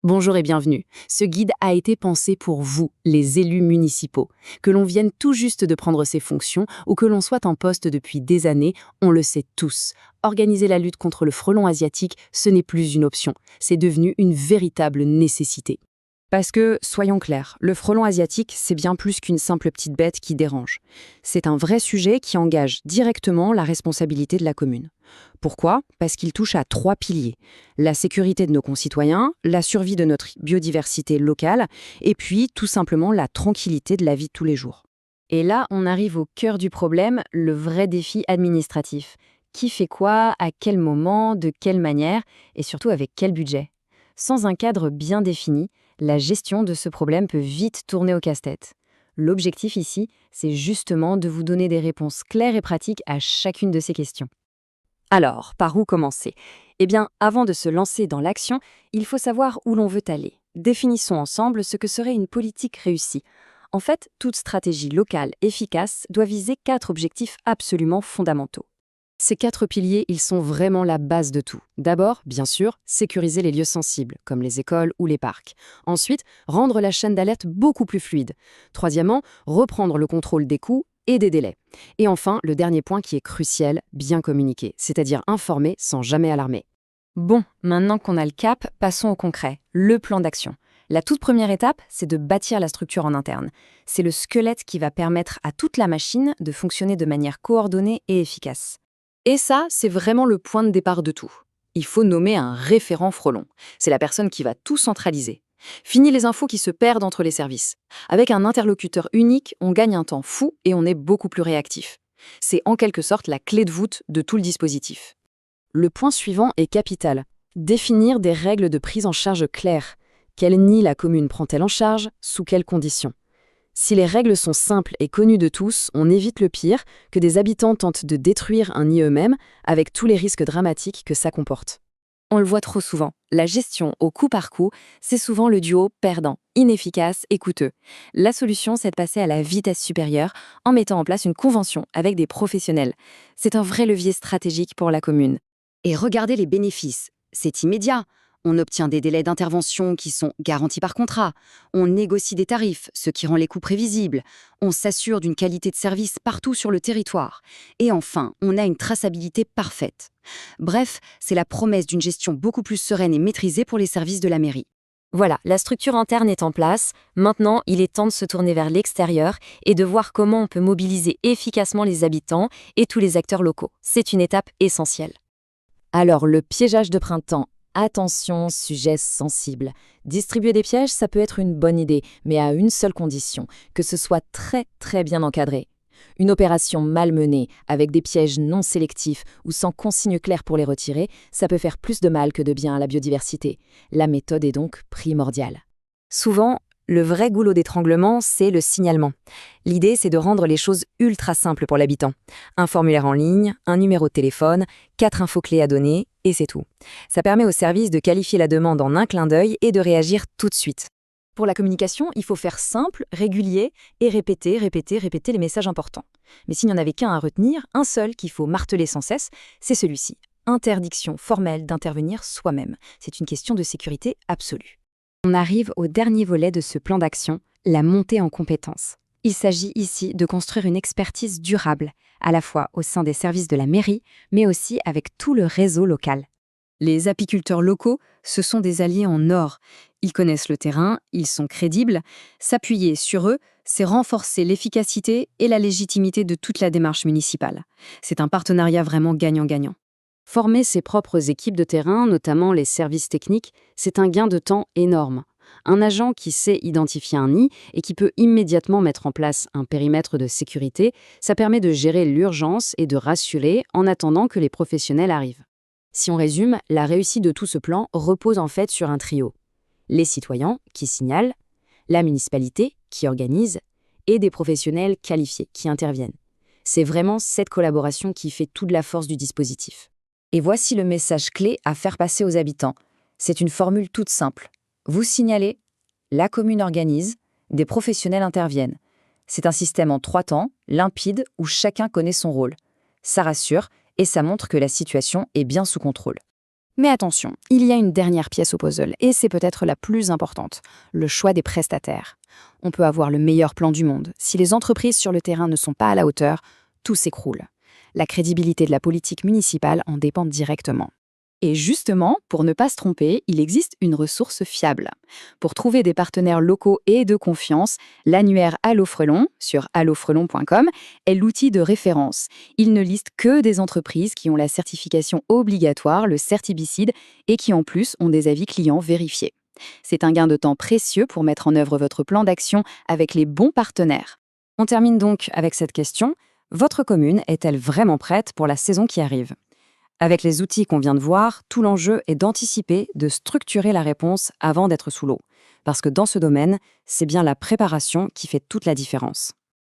Bonjour et bienvenue. Ce guide a été pensé pour vous, les élus municipaux. Que l'on vienne tout juste de prendre ses fonctions ou que l'on soit en poste depuis des années, on le sait tous. Organiser la lutte contre le frelon asiatique, ce n'est plus une option. C'est devenu une véritable nécessité. Parce que, soyons clairs, le frelon asiatique, c'est bien plus qu'une simple petite bête qui dérange. C'est un vrai sujet qui engage directement la responsabilité de la commune. Pourquoi? Parce qu'il touche à 3 piliers. La sécurité de nos concitoyens, la survie de notre biodiversité locale, et puis tout simplement la tranquillité de la vie de tous les jours. Et là, on arrive au cœur du problème, le vrai défi administratif. Qui fait quoi, à quel moment, de quelle manière, et surtout avec quel budget? Sans un cadre bien défini, la gestion de ce problème peut vite tourner au casse-tête. L'objectif ici, c'est justement de vous donner des réponses claires et pratiques à chacune de ces questions. Alors, par où commencer? Eh bien, avant de se lancer dans l'action, il faut savoir où l'on veut aller. Définissons ensemble ce que serait une politique réussie. En fait, toute stratégie locale efficace doit viser 4 objectifs absolument fondamentaux. Ces 4 piliers, ils sont vraiment la base de tout. D'abord, bien sûr, sécuriser les lieux sensibles, comme les écoles ou les parcs. Ensuite, rendre la chaîne d'alerte beaucoup plus fluide. Troisièmement, reprendre le contrôle des coûts et des délais. Et enfin, le dernier point qui est crucial, bien communiquer, c'est-à-dire informer sans jamais alarmer. Bon, maintenant qu'on a le cap, passons au concret, le plan d'action. La toute première étape, c'est de bâtir la structure en interne. C'est le squelette qui va permettre à toute la machine de fonctionner de manière coordonnée et efficace. Et ça, c'est vraiment le point de départ de tout. Il faut nommer un référent frelon. C'est la personne qui va tout centraliser. Fini les infos qui se perdent entre les services. Avec un interlocuteur unique, on gagne un temps fou et on est beaucoup plus réactif. C'est en quelque sorte la clé de voûte de tout le dispositif. Le point suivant est capital. Définir des règles de prise en charge claires. Quel nid la commune prend-elle en charge? Sous quelles conditions? Si les règles sont simples et connues de tous, on évite le pire, que des habitants tentent de détruire un nid eux-mêmes, avec tous les risques dramatiques que ça comporte. On le voit trop souvent. La gestion au coup par coup, c'est souvent le duo perdant, inefficace et coûteux. La solution, c'est de passer à la vitesse supérieure en mettant en place une convention avec des professionnels. C'est un vrai levier stratégique pour la commune. Et regardez les bénéfices. C'est immédiat. On obtient des délais d'intervention qui sont garantis par contrat. On négocie des tarifs, ce qui rend les coûts prévisibles. On s'assure d'une qualité de service partout sur le territoire. Et enfin, on a une traçabilité parfaite. Bref, c'est la promesse d'une gestion beaucoup plus sereine et maîtrisée pour les services de la mairie. Voilà, la structure interne est en place. Maintenant, il est temps de se tourner vers l'extérieur et de voir comment on peut mobiliser efficacement les habitants et tous les acteurs locaux. C'est une étape essentielle. Alors, le piégeage de printemps. Attention, sujet sensible. Distribuer des pièges, ça peut être une bonne idée, mais à une seule condition, que ce soit très très bien encadré. Une opération mal menée, avec des pièges non sélectifs ou sans consigne claire pour les retirer, ça peut faire plus de mal que de bien à la biodiversité. La méthode est donc primordiale. Souvent, le vrai goulot d'étranglement, c'est le signalement. L'idée, c'est de rendre les choses ultra simples pour l'habitant. Un formulaire en ligne, un numéro de téléphone, 4 infos clés à donner, et c'est tout. Ça permet au service de qualifier la demande en un clin d'œil et de réagir tout de suite. Pour la communication, il faut faire simple, régulier et répéter les messages importants. Mais s'il n'y en avait qu'un à retenir, un seul qu'il faut marteler sans cesse, c'est celui-ci. Interdiction formelle d'intervenir soi-même. C'est une question de sécurité absolue. On arrive au dernier volet de ce plan d'action, la montée en compétences. Il s'agit ici de construire une expertise durable, à la fois au sein des services de la mairie, mais aussi avec tout le réseau local. Les apiculteurs locaux, ce sont des alliés en or. Ils connaissent le terrain, ils sont crédibles. S'appuyer sur eux, c'est renforcer l'efficacité et la légitimité de toute la démarche municipale. C'est un partenariat vraiment gagnant-gagnant. Former ses propres équipes de terrain, notamment les services techniques, c'est un gain de temps énorme. Un agent qui sait identifier un nid et qui peut immédiatement mettre en place un périmètre de sécurité, ça permet de gérer l'urgence et de rassurer en attendant que les professionnels arrivent. Si on résume, la réussite de tout ce plan repose en fait sur un trio. Les citoyens qui signalent, la municipalité qui organise et des professionnels qualifiés qui interviennent. C'est vraiment cette collaboration qui fait toute la force du dispositif. Et voici le message clé à faire passer aux habitants. C'est une formule toute simple. Vous signalez, la commune organise, des professionnels interviennent. C'est un système en 3 temps, limpide, où chacun connaît son rôle. Ça rassure et ça montre que la situation est bien sous contrôle. Mais attention, il y a une dernière pièce au puzzle, et c'est peut-être la plus importante, le choix des prestataires. On peut avoir le meilleur plan du monde. Si les entreprises sur le terrain ne sont pas à la hauteur, tout s'écroule. La crédibilité de la politique municipale en dépend directement. Et justement, pour ne pas se tromper, il existe une ressource fiable. Pour trouver des partenaires locaux et de confiance, l'annuaire Allo Frelon, sur allofrelon.com, est l'outil de référence. Il ne liste que des entreprises qui ont la certification obligatoire, le Certibicide, et qui en plus ont des avis clients vérifiés. C'est un gain de temps précieux pour mettre en œuvre votre plan d'action avec les bons partenaires. On termine donc avec cette question. Votre commune est-elle vraiment prête pour la saison qui arrive ? Avec les outils qu'on vient de voir, tout l'enjeu est d'anticiper, de structurer la réponse avant d'être sous l'eau. Parce que dans ce domaine, c'est bien la préparation qui fait toute la différence.